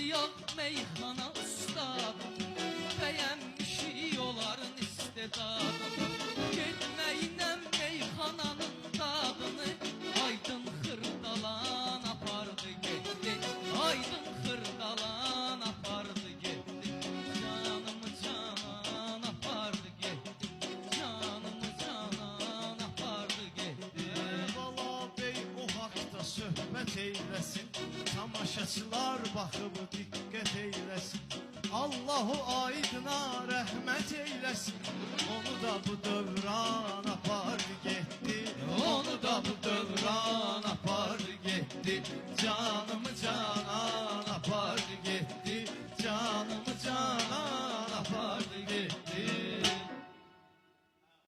siyah meyxana ustadım, bəyənmişik onların istedadını. Getməyinə meyxananın dadını Aydın Xırdalan apardı getdi, Aydın Xırdalan apardı getdi. Canımı canan apardı getdi, canımı canan apardı getdi. Bala bey o haqda söhbət eyləsin, tamaşaçılar baxıb diqqət eyləsin. Allahu Aydına rəhmət eyləsin, onu da bu dövran apardı getdi, Onu da bu dövran apardı getdi, canımı canan apardı getdi, canımı canan apardı getdi.